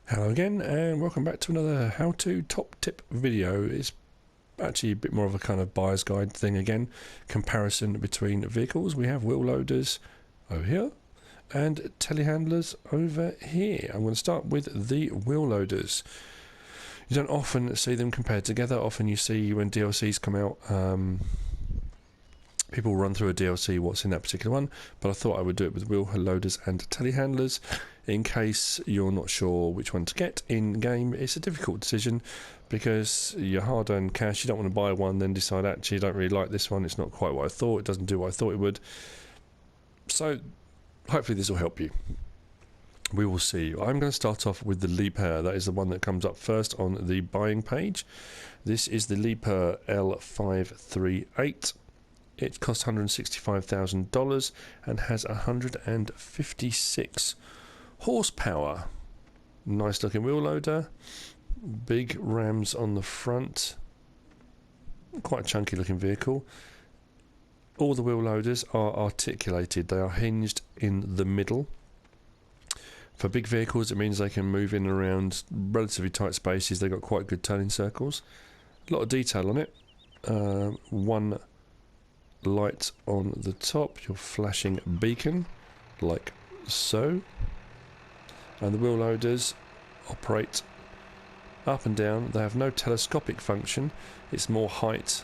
Hello again, and welcome back to another how-to top tip video. It's actually a bit more of a kind of buyer's guide thing again, comparison between vehicles. We have wheel loaders over here and telehandlers over here. I'm going to start with the wheel loaders. You don't often see them compared together. Often you see when DLCs come out, people run through a DLC what's in that particular one, but I thought I would do it with wheel loaders and telehandlers in case you're not sure which one to get in game. It's a difficult decision because your hard-earned cash, you don't want to buy one then decide actually I don't really like this one, it's not quite what I thought, it doesn't do what I thought it would. So hopefully this will help you. We will see. I'm going to start off with the Liebherr. That is the one that comes up first on the buying page. This is the Liebherr L538. It costs $165,000 and has 156 horsepower. Nice looking wheel loader. Big rams on the front. Quite a chunky looking vehicle. All the wheel loaders are articulated. They are hinged in the middle. For big vehicles it means they can move in and around relatively tight spaces. They've got quite good turning circles. A lot of detail on it. One light on the top, your flashing beacon like so, and the wheel loaders operate up and down. They have no telescopic function, it's more height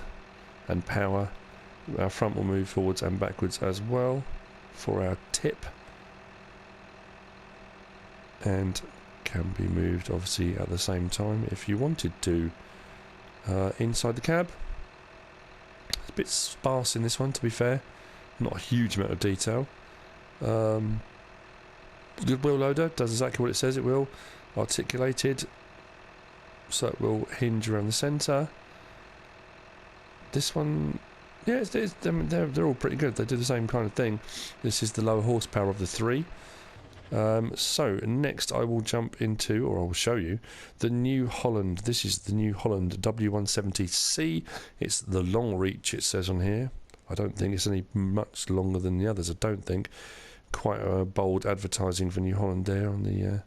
and power. Our front will move forwards and backwards as well for our tip, and can be moved obviously at the same time if you wanted to. Inside the cab, it's a bit sparse in this one, to be fair, not a huge amount of detail. Good wheel loader, does exactly what it says it will. Articulated, so it will hinge around the centre. This one, yeah, they're all pretty good. They do the same kind of thing. This is the lower horsepower of the three. So next I will jump into, or I will show you, the New Holland. This is the New Holland W170C. It's the long reach, it says on here. I don't think it's any much longer than the others, I don't think. Quite a bold advertising for New Holland there on the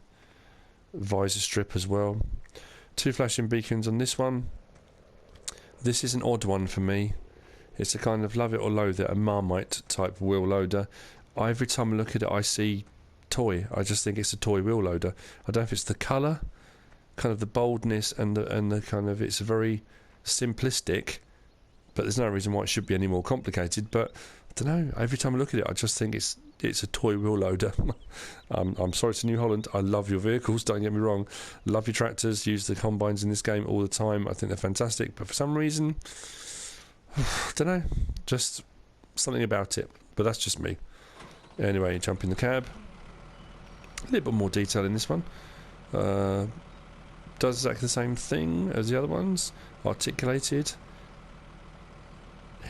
visor strip as well. Two flashing beacons on this one. This is an odd one for me. It's a kind of love it or loathe it, a Marmite type wheel loader. Every time I look at it I see toy. I just think it's a toy wheel loader. I don't know if it's the colour, kind of the boldness, and the kind of, it's very simplistic, but there's no reason why it should be any more complicated. But I don't know, every time I look at it I just think it's a toy wheel loader. I'm sorry to New Holland, I love your vehicles, don't get me wrong, love your tractors, use the combines in this game all the time, I think they're fantastic, but for some reason I don't know, just something about it, but that's just me. Anyway, jump in the cab. A little bit more detail in this one. Does exactly the same thing as the other ones. Articulated,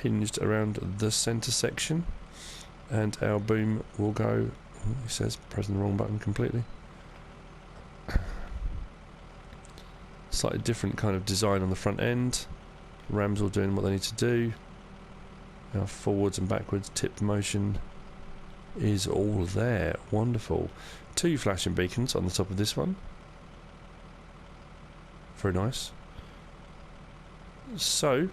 hinged around the centre section, and our boom will go. It says pressing the wrong button completely. Slightly different kind of design on the front end. Rams all doing what they need to do. Our forwards and backwards tip motion is all there. Wonderful. Two flashing beacons on the top of this one. Very nice. So,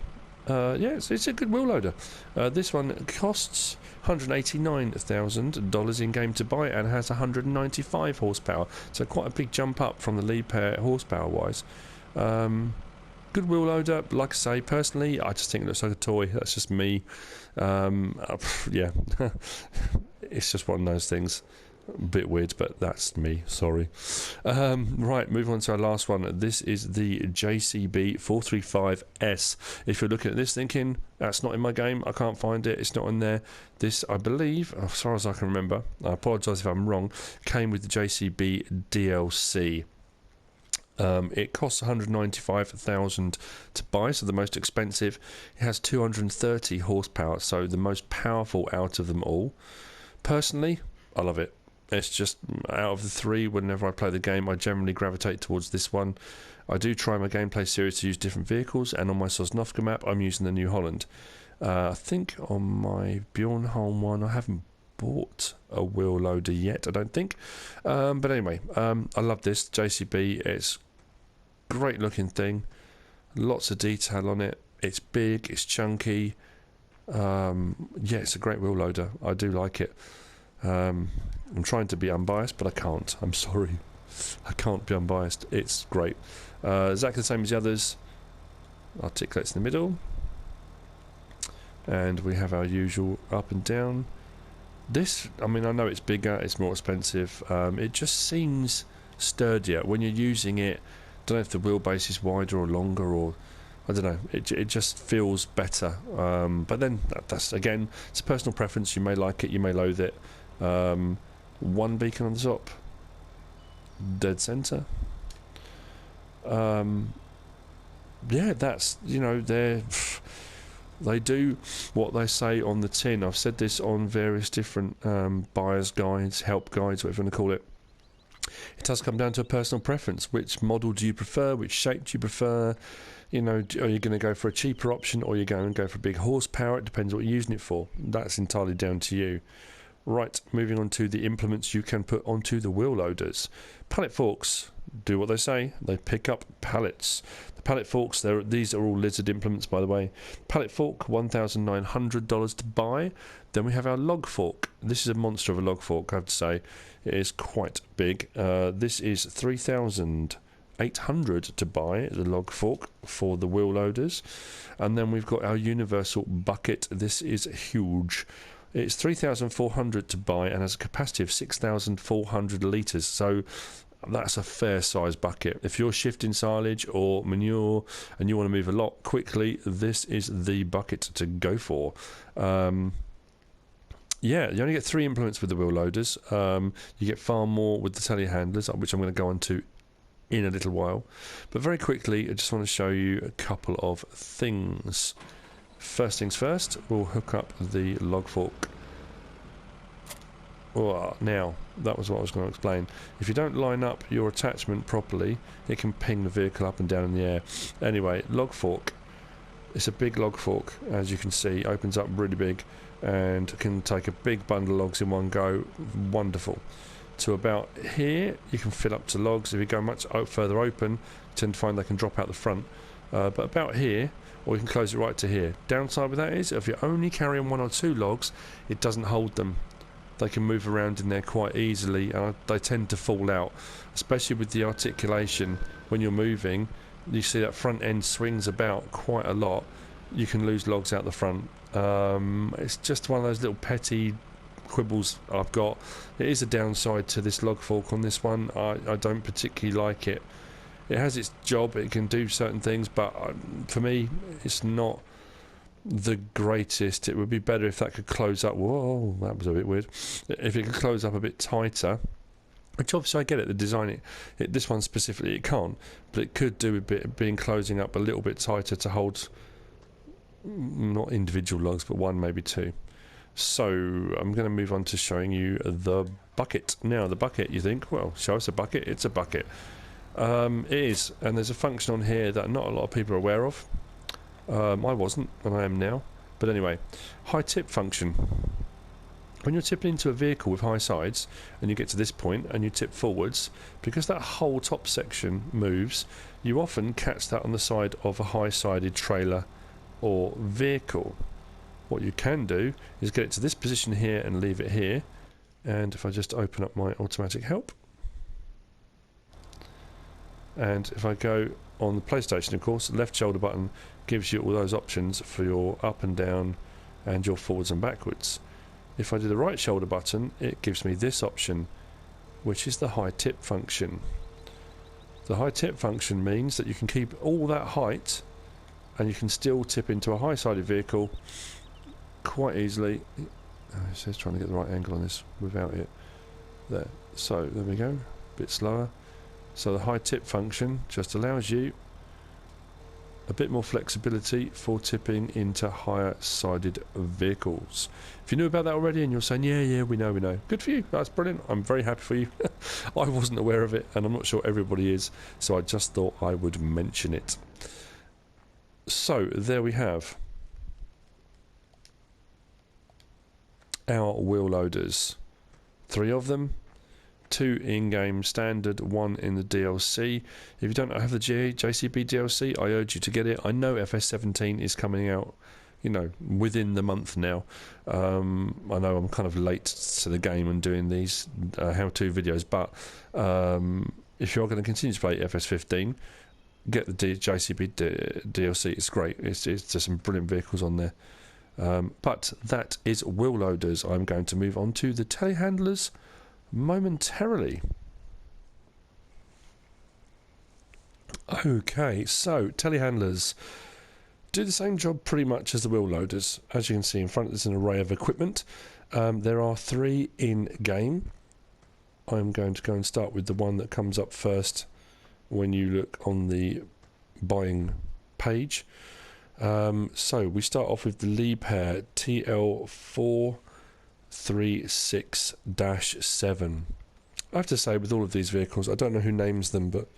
yeah, it's a good wheel loader. This one costs $189,000 in game to buy and has 195 horsepower. So quite a big jump up from the Liebherr horsepower wise. Good wheel loader. Like I say, personally, I just think it looks like a toy. That's just me. Yeah, it's just one of those things. A bit weird, but that's me, sorry. Right, move on to our last one. This is the JCB 435S. If you're looking at this thinking, that's not in my game, I can't find it, it's not in there. This, I believe, as far as I can remember, I apologise if I'm wrong, came with the JCB DLC. It costs $195,000 to buy, so the most expensive. It has 230 horsepower, so the most powerful out of them all. Personally, I love it. It's just, out of the three, whenever I play the game, I generally gravitate towards this one. I do try my gameplay series to use different vehicles, and on my Sosnovka map, I'm using the New Holland. I think on my Bjornholm one, I haven't bought a wheel loader yet, I don't think. But anyway, I love this JCB. It's great looking thing. Lots of detail on it. It's big, it's chunky. Yeah, it's a great wheel loader. I do like it. I'm trying to be unbiased, but I can't. I'm sorry. I can't be unbiased. It's great. Exactly the same as the others. Articulates in the middle. And we have our usual up and down. This, I mean, I know it's bigger, it's more expensive. It just seems sturdier when you're using it. Don't know if the wheelbase is wider or longer, or I don't know. It just feels better. But then that's again, it's a personal preference. You may like it, you may loathe it. One beacon on the top, dead center. Yeah, that's, you know, they do what they say on the tin. I've said this on various different buyer's guides, help guides, whatever you want to call it. It does come down to a personal preference. Which model do you prefer? Which shape do you prefer? You know, are you going to go for a cheaper option, or are you going to go for big horsepower? It depends what you're using it for. That's entirely down to you. Right, moving on to the implements you can put onto the wheel loaders. Pallet forks do what they say. They pick up pallets. The pallet forks, these are all lizard implements, by the way. Pallet fork, $1,900 to buy. Then we have our log fork. This is a monster of a log fork, I have to say. It is quite big. This is $3,800 to buy, the log fork for the wheel loaders. And then we've got our universal bucket. This is huge. It's $3,400 to buy and has a capacity of 6,400 litres. So that's a fair size bucket. If you're shifting silage or manure and you want to move a lot quickly, this is the bucket to go for. Yeah, you only get 3 implements with the wheel loaders. You get far more with the telehandlers, which I'm going to go on to in a little while. But very quickly, I just want to show you a couple of things. First things first, we'll hook up the log fork. Oh, now, that was what I was going to explain. If you don't line up your attachment properly, it can ping the vehicle up and down in the air. Anyway, log fork. It's a big log fork, as you can see. Opens up really big and can take a big bundle of logs in one go. Wonderful. To about here, you can fill up to logs. If you go much further open, you tend to find they can drop out the front. But about here, or you can close it right to here. Downside with that is, if you're only carrying 1 or 2 logs, it doesn't hold them. They can move around in there quite easily, and they tend to fall out, especially with the articulation. When you're moving, you see that front end swings about quite a lot. You can lose logs out the front. It's just one of those little petty quibbles I've got. It is a downside to this log fork on this one. I don't particularly like it. It has its job, it can do certain things, but for me, it's not the greatest. It would be better if that could close up. Whoa, that was a bit weird. If it could close up a bit tighter, which obviously I get it, the design, this one specifically it can't, but it could do a bit being closing up a little bit tighter to hold not individual logs, but 1, maybe 2. So I'm going to move on to showing you the bucket. Now the bucket, you think, well, show us a bucket. It's a bucket. It is, and there's a function on here that not a lot of people are aware of. I wasn't, and I am now. But anyway, high tip function. When you're tipping into a vehicle with high sides, and you get to this point, and you tip forwards, because that whole top section moves, you often catch that on the side of a high-sided trailer or vehicle. What you can do is get it to this position here and leave it here. And if I just open up my automatic help, and if I go on the PlayStation, of course, the left shoulder button gives you all those options for your up and down and your forwards and backwards. If I do the right shoulder button, it gives me this option, which is the high tip function. The high tip function means that you can keep all that height and you can still tip into a high-sided vehicle quite easily. It says trying to get the right angle on this without it. There. So there we go. A bit slower. So the high tip function just allows you a bit more flexibility for tipping into higher sided vehicles. If you knew about that already and you're saying, yeah, we know. Good for you. That's brilliant. I'm very happy for you. I wasn't aware of it, and I'm not sure everybody is, so I just thought I would mention it. So there we have our wheel loaders. 3 of them. 2 in-game standard, 1 in the DLC. If you don't have the JCB DLC, I urge you to get it. I know FS17 is coming out, you know, within the month now. I know I'm kind of late to the game and doing these how-to videos, but if you're going to continue to play FS15, get the JCB DLC. It's great. There's some brilliant vehicles on there. But that is wheel loaders. I'm going to move on to the telehandlers momentarily. Okay, so telehandlers do the same job pretty much as the wheel loaders. As you can see in front, there's an array of equipment. There are 3 in game. I'm going to go and start with the one that comes up first when you look on the buying page. So we start off with the Liebherr TL436-7. I have to say, with all of these vehicles, I don't know who names them, but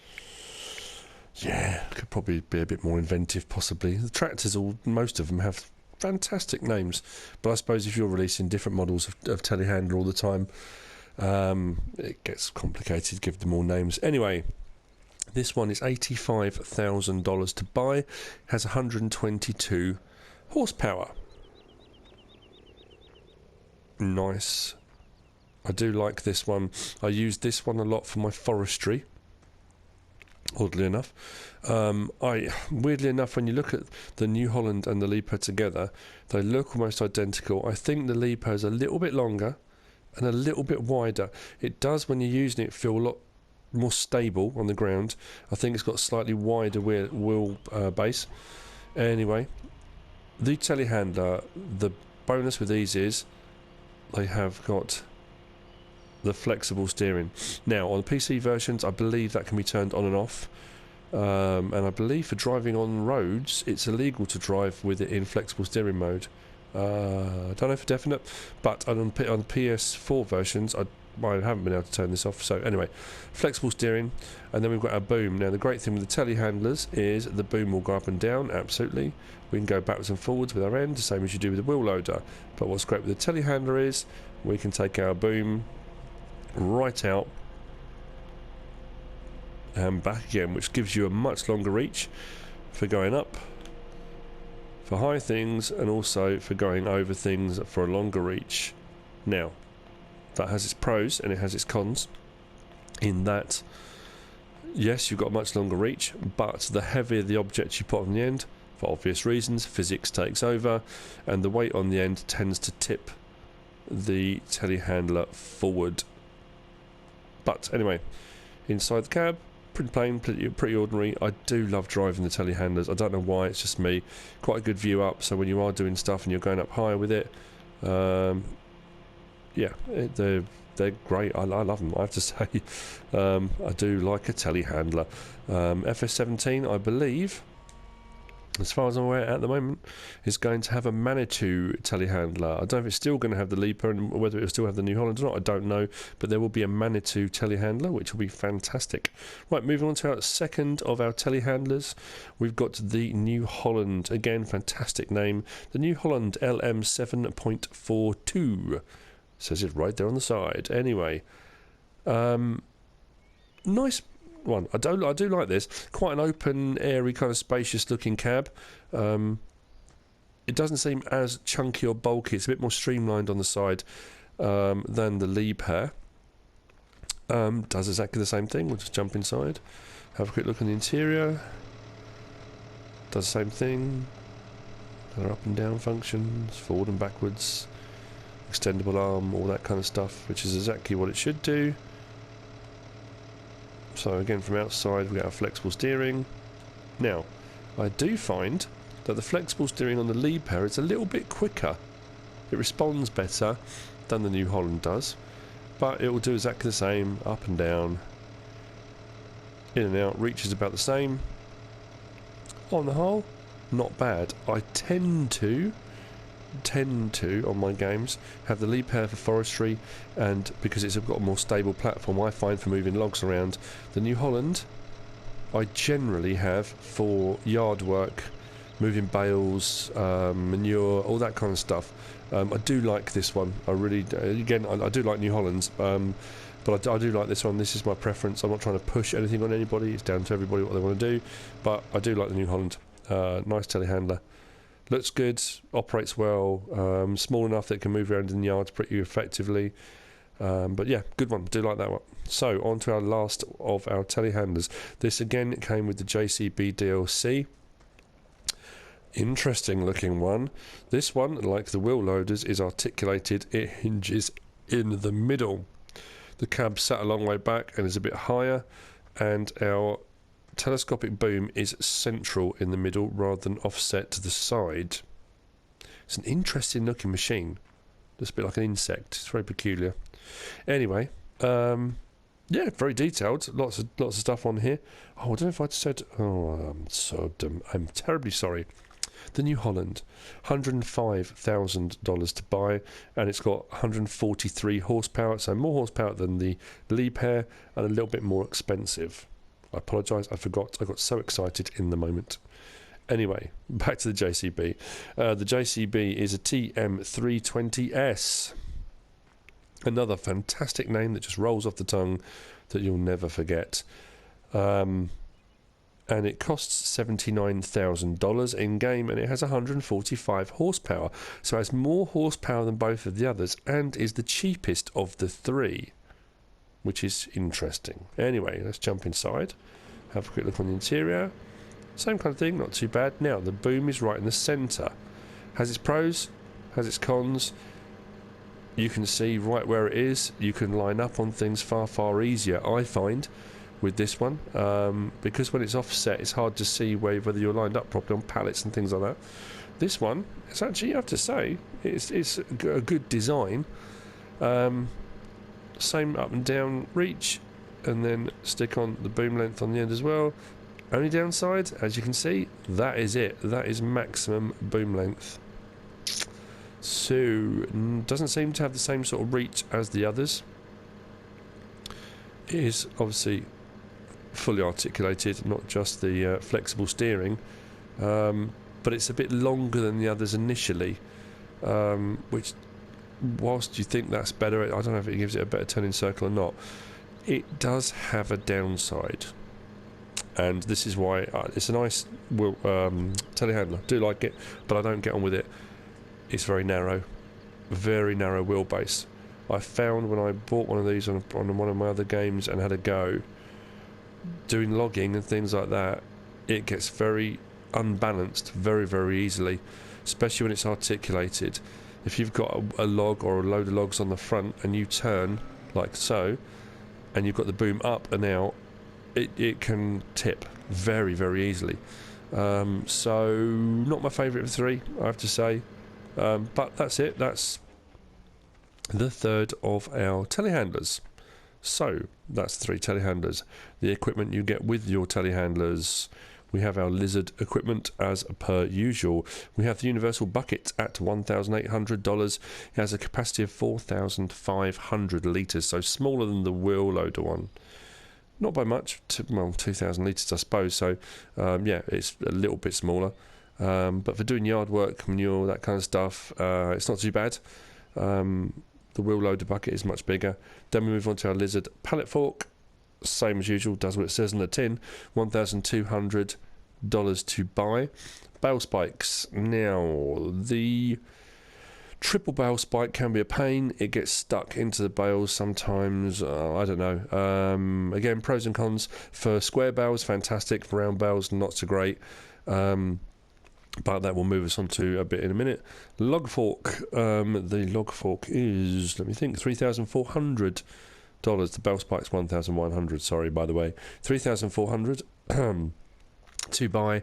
yeah, could probably be a bit more inventive, possibly. The tractors, most of them have fantastic names, but I suppose if you're releasing different models of telehandler all the time, it gets complicated. Give them all names. Anyway, this one is $85,000 to buy. Has 122 horsepower. Nice. I do like this one. I use this one a lot for my forestry, oddly enough. Weirdly enough, when you look at the New Holland and the Liebherr together, they look almost identical. I think the Liebherr is a little bit longer and a little bit wider. It does, when you're using it, feel a lot more stable on the ground. I think it's got slightly wider wheel base. Anyway, the telehandler, the bonus with these is they have got the flexible steering. Now, on the PC versions, I believe that can be turned on and off. And I believe for driving on roads, it's illegal to drive with it in flexible steering mode. I don't know for definite, but on PS4 versions, I haven't been able to turn this off. So anyway, flexible steering, and then we've got our boom. Now, the great thing with the telehandlers is the boom will go up and down, absolutely. We can go backwards and forwards with our end, the same as you do with the wheel loader. But what's great with the telehandler is we can take our boom right out and back again, which gives you a much longer reach for going up, for high things, and also for going over things for a longer reach. Now, that has its pros and it has its cons, in that, yes, you've got a much longer reach, but the heavier the object you put on the end, for obvious reasons, physics takes over, and the weight on the end tends to tip the telehandler forward. But anyway, inside the cab, pretty plain, pretty ordinary. I do love driving the telehandlers. I don't know why, it's just me. Quite a good view up, so when you are doing stuff and you're going up higher with it, yeah, they're great. I love them, I have to say. I do like a telehandler. FS17, I believe, as far as I'm aware at the moment, is going to have a Manitou telehandler. I don't know if it's still going to have the Liebherr and whether it will still have the New Holland or not, I don't know. But there will be a Manitou telehandler, which will be fantastic. Right, moving on to our second of our telehandlers. We've got the New Holland. Again, fantastic name. The New Holland LM7.42. Says it right there on the side. Anyway, nice one. I do like this. Quite an open, airy, kind of spacious looking cab. It doesn't seem as chunky or bulky. It's a bit more streamlined on the side than the Liebherr. Does exactly the same thing. We'll just jump inside, have a quick look on the interior. Does the same thing. There are up and down functions, forward and backwards, extendable arm, all that kind of stuff, which is exactly what it should do. So again, from outside we get our flexible steering. Now, I do find that the flexible steering on the Liebherr is a little bit quicker. It responds better than the New Holland does, but it will do exactly the same, up and down, in and out, reach is about the same. On the whole, not bad. I tend to on my games have the Liebherr for forestry, and because it's got a more stable platform, I find, for moving logs around. The New Holland I generally have for yard work, moving bales, manure, all that kind of stuff. I do like this one. I really, again, I do like New Hollands, but I do like this one. This is my preference. I'm not trying to push anything on anybody. It's down to everybody what they want to do. But I do like the New Holland. Nice telehandler. Looks good, operates well, small enough that it can move around in the yards pretty effectively. But yeah, good one. Do like that one. So on to our last of our telehandlers. This again came with the JCB DLC. Interesting looking one. This one, like the wheel loaders, is articulated. It hinges in the middle. The cab sat a long way back and is a bit higher, and our telescopic boom is central in the middle rather than offset to the side. It's an interesting looking machine. Just a bit like an insect. It's very peculiar. Anyway, yeah, very detailed. Lots of stuff on here. Oh, I don't know if I'd said. Oh, I'm so dumb. I'm terribly sorry. The New Holland, $105,000 to buy, and it's got 143 horsepower, so more horsepower than the Liebherr, and a little bit more expensive. I apologise, I forgot. I got so excited in the moment. Anyway, back to the JCB. The JCB is a TM320S. Another fantastic name that just rolls off the tongue that you'll never forget. And it costs $79,000 in-game, and it has 145 horsepower. So it has more horsepower than both of the others, and is the cheapest of the three, which is interesting. Anyway, let's jump inside, have a quick look on the interior. Same kind of thing, not too bad. Now, the boom is right in the centre. Has its pros, has its cons. You can see right where it is. You can line up on things far, far easier, I find, with this one, because when it's offset it's hard to see whether you're lined up properly on pallets and things like that. This one, it's actually, you have to say, it's a good design. Same up and down reach, and then stick on the boom length on the end as well. Only downside, as you can see, that is it. That is maximum boom length. So doesn't seem to have the same sort of reach as the others. It is obviously fully articulated, not just the flexible steering, but it's a bit longer than the others initially, which, whilst you think that's better, I don't know if it gives it a better turning circle or not. It does have a downside, and this is why it's a nice telehandler. Do like it, but I don't get on with it. It's very narrow wheelbase. I found when I bought one of these on one of my other games and had a go doing logging and things like that, it gets very unbalanced very, very easily, especially when it's articulated. If you've got a log or a load of logs on the front and you turn like so, and you've got the boom up and out, it can tip very, very easily. So not my favourite of the three, I have to say, but that's it. That's the third of our telehandlers. So that's the three telehandlers. The equipment you get with your telehandlers: we have our lizard equipment as per usual. We have the universal bucket at $1,800. It has a capacity of 4,500 litres, so smaller than the wheel loader one. Not by much, well, 2,000 litres I suppose, so yeah, it's a little bit smaller. But for doing yard work, manure, that kind of stuff, it's not too bad. The wheel loader bucket is much bigger. Then we move on to our lizard pallet fork. Same as usual, does what it says on the tin. $1,200 to buy. Bale spikes. Now, the triple bale spike can be a pain. It gets stuck into the bales sometimes. I don't know. Again, pros and cons. For square bales, fantastic. For round bales, not so great. But that will move us on to a bit in a minute. Log fork. The log fork is, let me think, $3,400. The bale spike's $1,100. Sorry, by the way, $3,400 to buy.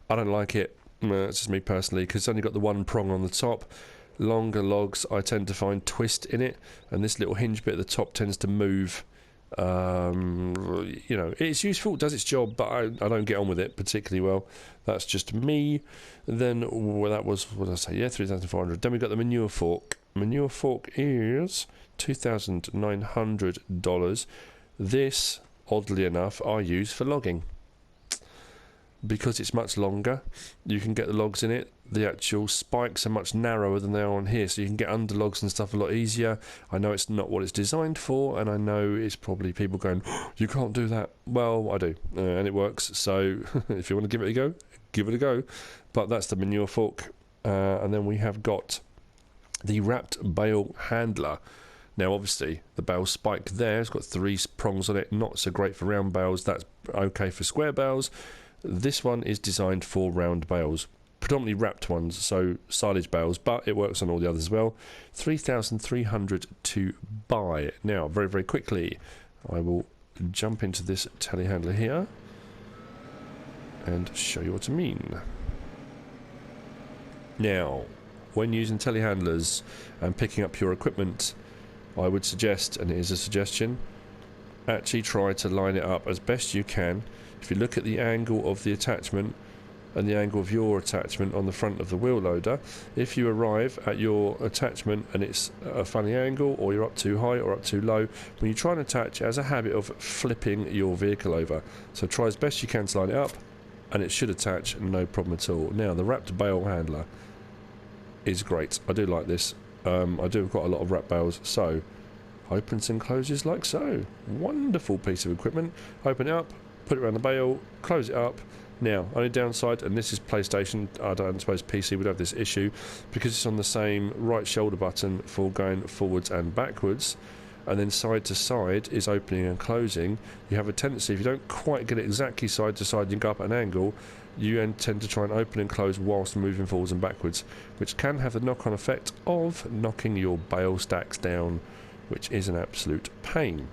I don't like it. It's just me personally, because it's only got the one prong on the top. Longer logs, I tend to find twist in it, and this little hinge bit at the top tends to move. You know, it's useful, does its job, but I don't get on with it particularly well. That's just me. Then, well, that was, what did I say? Yeah, $3,400. Then we got the manure fork. Manure fork is $2,900. This, oddly enough, I use for logging. because it's much longer, you can get the logs in it. The actual spikes are much narrower than they are on here, so you can get under logs and stuff a lot easier. I know it's not what it's designed for, and I know it's probably people going, oh, you can't do that. Well, I do, and it works. So if you want to give it a go, give it a go. But that's the manure fork, and then we have got the wrapped bale handler. Now, obviously, the bale spike there, it's got 3 prongs on it. Not so great for round bales. That's okay for square bales. This one is designed for round bales, predominantly wrapped ones, so silage bales, but it works on all the others as well. 3,300 to buy. Now, very, very quickly, I will jump into this telehandler here and show you what I mean. Now, when using telehandlers and picking up your equipment, I would suggest, and it is a suggestion, actually try to line it up as best you can. If you look at the angle of the attachment and the angle of your attachment on the front of the wheel loader, if you arrive at your attachment and it's a funny angle, or you're up too high or up too low, when you try and attach, it has a habit of flipping your vehicle over. So try as best you can to line it up, and it should attach no problem at all. Now, the wrapped bale handler is great. I do like this. I do have quite a lot of wrap bales, so opens and closes like so. Wonderful piece of equipment. Open it up, put it around the bale, close it up. Now, only downside, and this is PlayStation, I don't suppose PC would have this issue, because it's on the same right shoulder button for going forwards and backwards, and then side to side is opening and closing. You have a tendency, if you don't quite get it exactly side to side and you go up at an angle, you then tend to try and open and close whilst moving forwards and backwards, which can have the knock-on effect of knocking your bale stacks down, which is an absolute pain.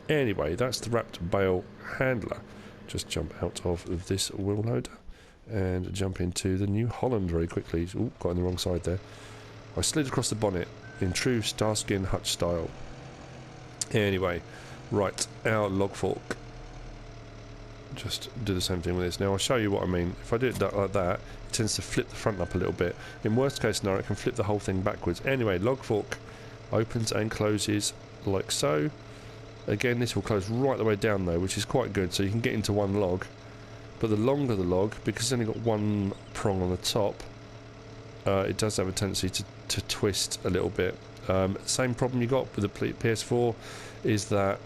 Anyway, that's the wrapped bale handler. Just jump out of this wheel loader and jump into the New Holland very quickly. Ooh, got on the wrong side there. I slid across the bonnet in true Starskin Hutch style. Anyway, right, our log fork. Just do the same thing with this. Now, I'll show you what I mean. If I do it like that, it tends to flip the front up a little bit. In worst case scenario, it can flip the whole thing backwards. Anyway, log fork opens and closes like so. Again, this will close right the way down though, which is quite good, so you can get into one log. But the longer the log, because it's only got one prong on the top, it does have a tendency to twist a little bit. Same problem you got with the PS4 is that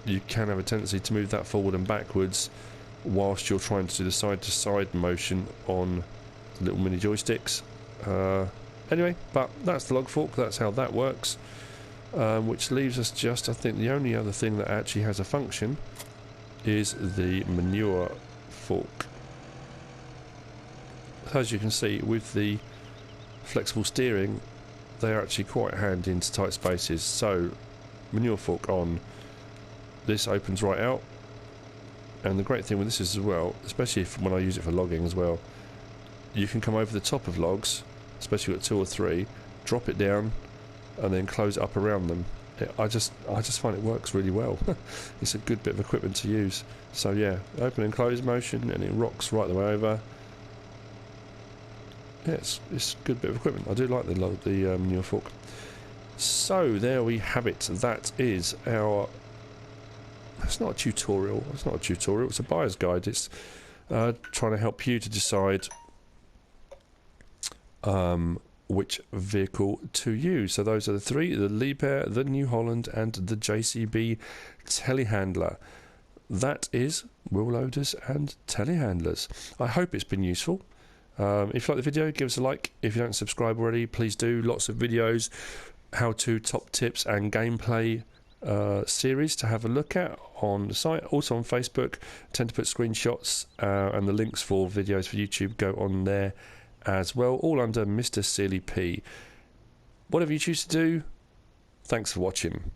you can have a tendency to move that forward and backwards whilst you're trying to do the side-to-side motion on the little mini joysticks. Anyway, but that's the log fork, that's how that works. Which leaves us just, I think the only other thing that actually has a function is the manure fork. As you can see, with the flexible steering, they are actually quite handy into tight spaces. So, manure fork on, this opens right out, and the great thing with this is as well, especially when I use it for logging as well, you can come over the top of logs, especially with 2 or 3, drop it down, and then close it up around them. I just find it works really well. It's a good bit of equipment to use. So yeah, open and close motion, and it rocks right the way over. Yeah, it's a good bit of equipment. I do like the manure fork. So there we have it. That is our. It's not a tutorial. It's not a tutorial. It's a buyer's guide. It's trying to help you to decide which vehicle to use. So those are the 3, the Liebherr, the New Holland, and the JCB Telehandler. That is wheel loaders and telehandlers. I hope it's been useful. If you like the video, give us a like. If you don't subscribe already, please do. Lots of videos, how-to, top tips and gameplay series to have a look at on the site. Also on Facebook, I tend to put screenshots and the links for videos for YouTube go on there as well, all under Mr. Sealy P. Whatever you choose to do, thanks for watching.